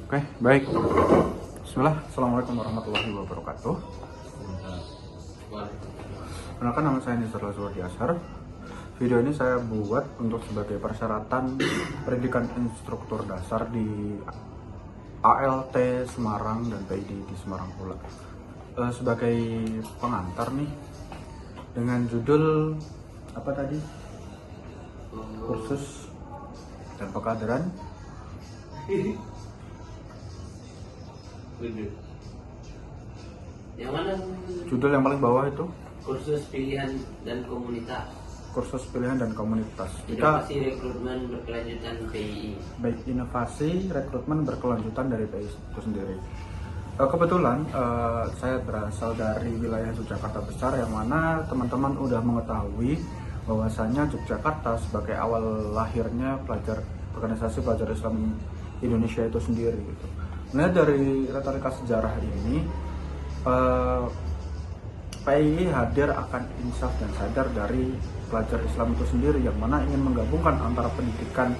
Oke, baik. Bismillah. Assalamualaikum warahmatullahi wabarakatuh. Perkenalkan, nama saya Nizar Lazwardi Ashar. Video ini saya buat untuk sebagai persyaratan pendidikan instruktur dasar di ALT Semarang dan PID di Semarang pula. Sebagai pengantar nih, dengan judul apa tadi? Kursus dan pekaderan. Yang mana? Judul yang paling bawah itu Kursus pilihan dan komunitas. kursus pilihan dan komunitas. Inovasi rekrutmen berkelanjutan PII. Baik, inovasi rekrutmen berkelanjutan dari PII itu sendiri. Kebetulan saya berasal dari wilayah Yogyakarta besar, yang mana teman-teman udah mengetahui bahwasanya Yogyakarta sebagai awal lahirnya organisasi pelajar Islam Indonesia itu sendiri gitu. Nah, dari retorika sejarah ini PII hadir akan insaf dan sadar dari pelajar Islam itu sendiri, yang mana ingin menggabungkan antara pendidikan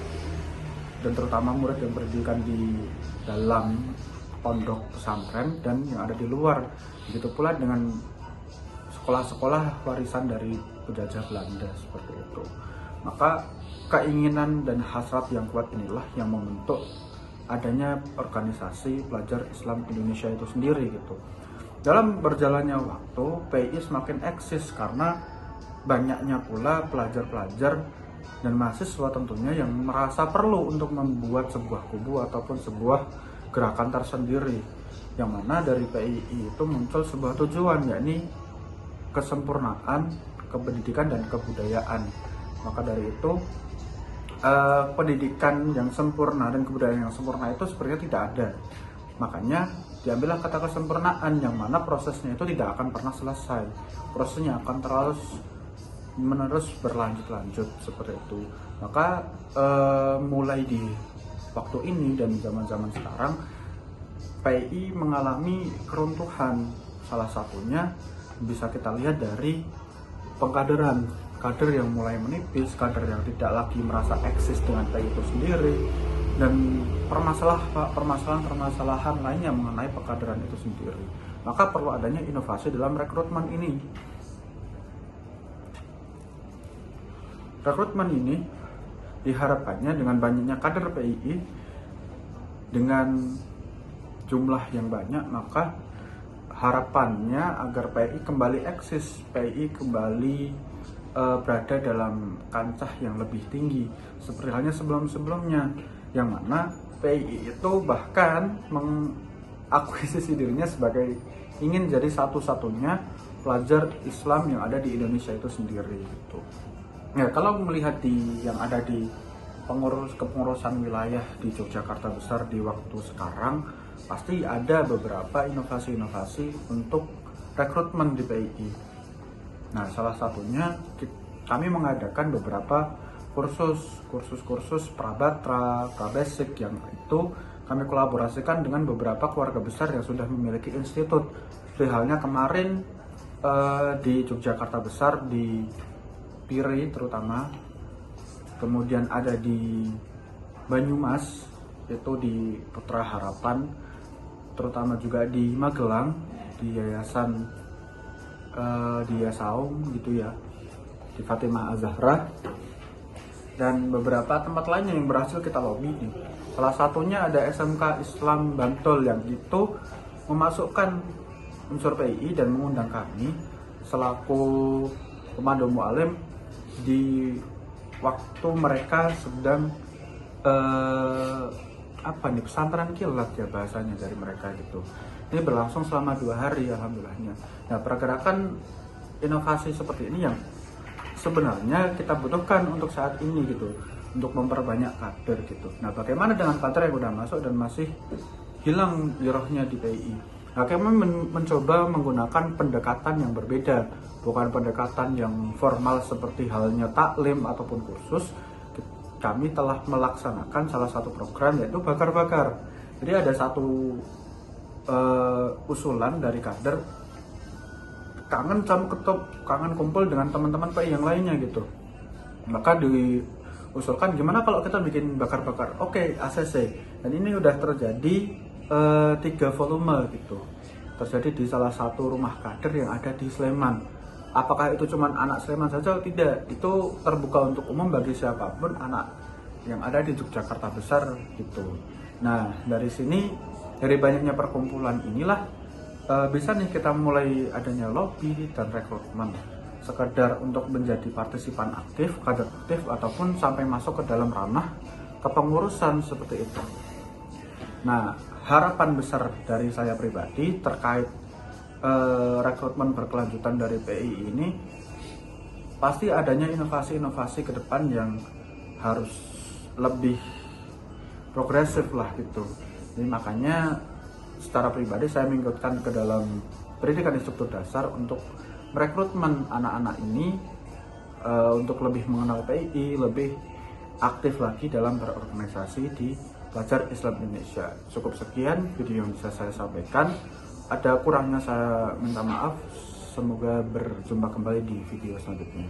dan terutama murid yang berpendidikan di dalam pondok pesantren dan yang ada di luar. Begitu pula dengan sekolah-sekolah warisan dari penjajah Belanda seperti itu. Maka keinginan dan hasrat yang kuat inilah yang membentuk adanya organisasi pelajar Islam Indonesia itu sendiri gitu. Dalam berjalannya waktu, PII semakin eksis karena banyaknya pula pelajar-pelajar dan mahasiswa tentunya yang merasa perlu untuk membuat sebuah kubu ataupun sebuah gerakan tersendiri, yang mana dari PII itu muncul sebuah tujuan, yakni kesempurnaan kependidikan dan kebudayaan. Maka dari itu pendidikan yang sempurna dan kebudayaan yang sempurna itu sebenarnya tidak ada. Makanya diambillah kata kesempurnaan, yang mana prosesnya itu tidak akan pernah selesai. Prosesnya akan terus menerus berlanjut-lanjut seperti itu. Maka mulai di waktu ini dan zaman-zaman sekarang, PII mengalami keruntuhan. Salah satunya bisa kita lihat dari pengkaderan. Kader yang mulai menipis, kader yang tidak lagi merasa eksis dengan PII itu sendiri, dan permasalahan-permasalahan lainnya mengenai pengkaderan itu sendiri. Maka perlu adanya inovasi dalam rekrutmen ini. Rekrutmen ini diharapkannya dengan banyaknya kader PII, dengan jumlah yang banyak, maka harapannya agar PII kembali eksis, PII kembali berada dalam kancah yang lebih tinggi seperti halnya sebelum-sebelumnya, yang mana PII itu bahkan mengakuisisi dirinya sebagai ingin jadi satu-satunya pelajar Islam yang ada di Indonesia itu sendiri gitu. Ya, kalau melihat yang ada di kepengurusan wilayah di Yogyakarta besar di waktu sekarang, pasti ada beberapa inovasi-inovasi untuk rekrutmen di PII. Nah, salah satunya kami mengadakan beberapa kursus prabatra, prabasic, yang itu kami kolaborasikan dengan beberapa keluarga besar yang sudah memiliki institut. Seperti halnya kemarin di Yogyakarta besar, di Piri terutama, kemudian ada di Banyumas, itu di Putra Harapan, terutama juga di Magelang, di Yayasan di Yasaum gitu ya, di Fatimah Az-Zahra, dan beberapa tempat lainnya yang berhasil kita lobby nih. Salah satunya ada SMK Islam Bantul, yang itu memasukkan unsur PII dan mengundang kami selaku pemandu mu'alim di waktu mereka sedang pesantren kilat ya bahasanya dari mereka gitu. Ini berlangsung selama 2 hari alhamdulillahnya. Nah, pergerakan inovasi seperti ini yang sebenarnya kita butuhkan untuk saat ini gitu, untuk memperbanyak kader gitu. Nah, bagaimana dengan kader yang udah masuk dan masih hilang girohnya di PII? Nah, kami mencoba menggunakan pendekatan yang berbeda, bukan pendekatan yang formal seperti halnya taklim ataupun kursus. Kami telah melaksanakan salah satu program, yaitu bakar-bakar. Jadi ada satu usulan dari kader, kangen kumpul dengan teman-teman PII yang lainnya gitu. Maka usulkan gimana kalau kita bikin bakar-bakar. Oke, ACC. Dan ini udah terjadi 3 volume gitu. Terjadi di salah satu rumah kader yang ada di Sleman. Apakah itu cuma anak Sleman saja? Tidak. Itu terbuka untuk umum bagi siapapun anak yang ada di Yogyakarta besar gitu. Nah, dari sini, dari banyaknya perkumpulan inilah bisa nih kita mulai adanya lobby dan rekrutmen sekedar untuk menjadi partisipan aktif, kader aktif, ataupun sampai masuk ke dalam ranah kepengurusan seperti itu. Nah, harapan besar dari saya pribadi terkait rekrutmen berkelanjutan dari PII ini pasti adanya inovasi-inovasi ke depan yang harus lebih progresif lah gitu. Jadi makanya secara pribadi saya mengikutkan ke dalam pendidikan instruktur dasar untuk merekrutmen anak-anak ini untuk lebih mengenal PII, lebih aktif lagi dalam berorganisasi di Pelajar Islam Indonesia. Cukup sekian video yang bisa saya sampaikan. Ada kurangnya saya minta maaf. Semoga berjumpa kembali di video selanjutnya.